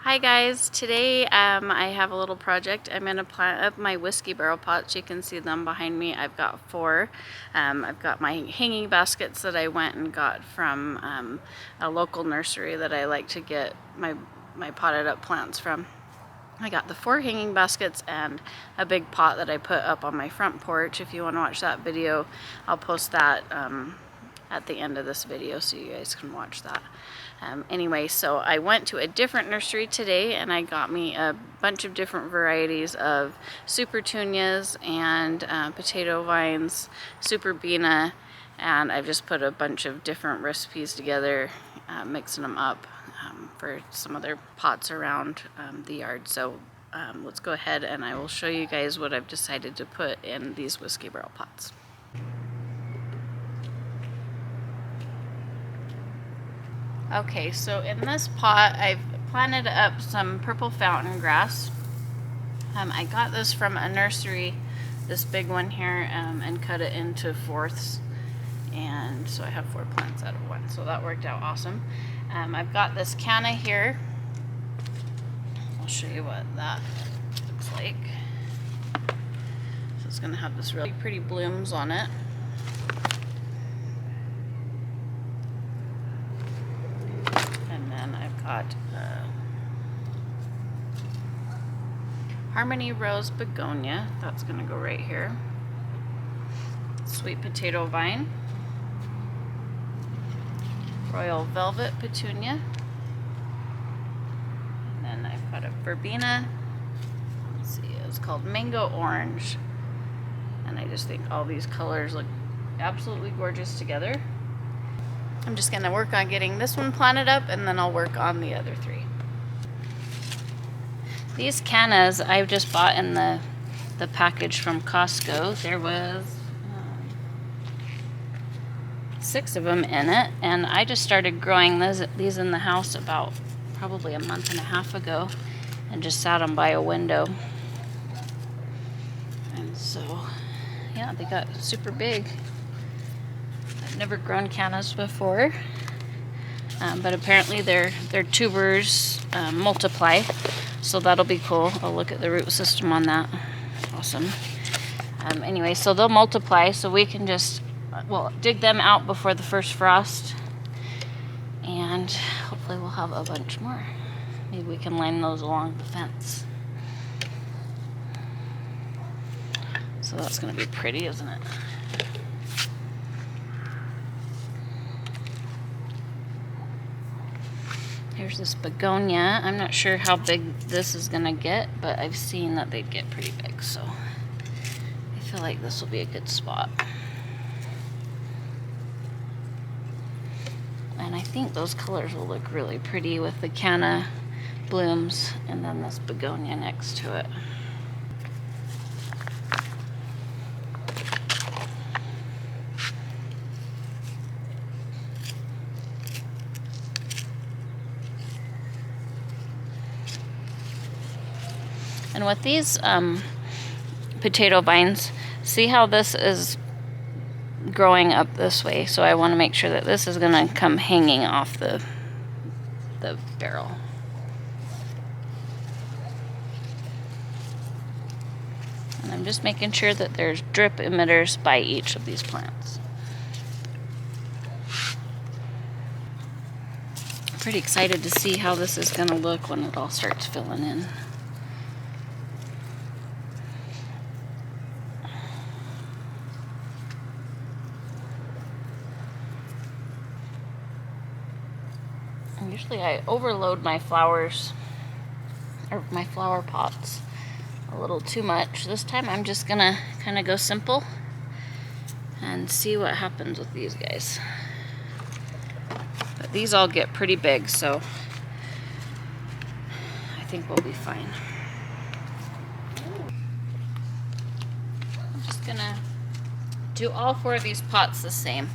Hi guys, today I have a little project. I'm going to plant up my whiskey barrel pots. You can see them behind me. I've got 4. I've got my hanging baskets that I went and got from a local nursery that I like to get my potted up plants from. I got the 4 hanging baskets and a big pot that I put up on my front porch. If you want to watch that video, I'll post that at the end of this video so you guys can watch that. Anyway, so I went to a different nursery today and I got me a bunch of different varieties of supertunias and potato vines, superbena, and I've just put a bunch of different recipes together, mixing them up for some other pots around the yard. So let's go ahead and I will show you guys what I've decided to put in these whiskey barrel pots. Okay, so in this pot, I've planted up some purplefountaingrass. I got this from a nursery, this big one here, and cut it into 4ths. And so I have 4 plants out of 1, so that worked out awesome. I've got this canna here. I'll show you what that looks like. So it's going to have this really pretty blooms on it. Got Harmony Rose Begonia, that's going to go right here. Sweet Potato Vine, Royal Velvet Petunia, and then I've got a verbena. Let's see, it's called Mango Orange, and I just think all these colors look absolutely gorgeous together. I'm just going to work on getting this one planted up and then I'll work on the other 3. These cannas I've just bought in the package from Costco. There was 6 of them in it, and I just started growing these in the house about probably a month and a half ago and just sat them by a window. And so, yeah, they got super big. I've never grown cannas before, but apparently their tubers multiply, so that'll be cool. I'll look at the root system on that. Awesome. Anyway, so they'll multiply, so we can just dig them out before the first frost, and hopefully we'll have a bunch more. Maybe we can line those along the fence. So that's going to be pretty, isn't it? Here's this begonia. I'm not sure how big this is going to get, but I've seen that they'd get pretty big, so I feel like this will be a good spot. And I think those colors will look really pretty with the canna blooms and then this begonia next to it. And with these potato vines, see how this is growing up this way? So I want to make sure that this is going to come hanging off the barrel. And I'm just making sure that there's drip emitters by each of these plants. I'm pretty excited to see how this is going to look when it all starts filling in. Usually I overload my flowers, or my flower pots, a little too much. This time I'm just gonna kind of go simple and see what happens with these guys. But these all get pretty big, so I think we'll be fine. I'm just gonna do all 4 of these pots the same.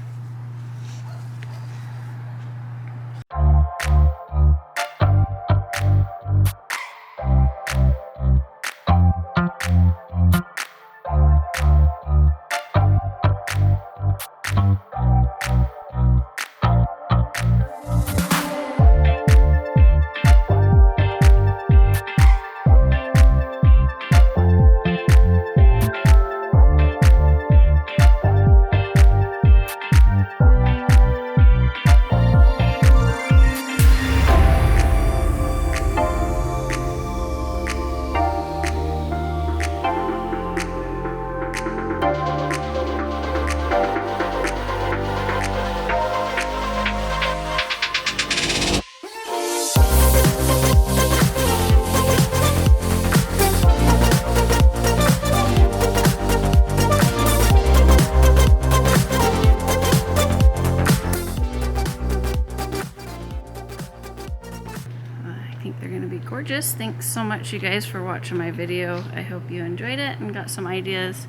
gorgeous. Thanks so much, you guys, for watching my video. I hope you enjoyed it and got some ideas.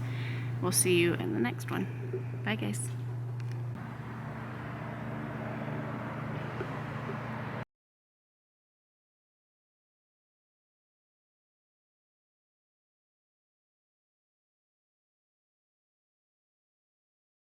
We'll see you in the next one. Bye, guys.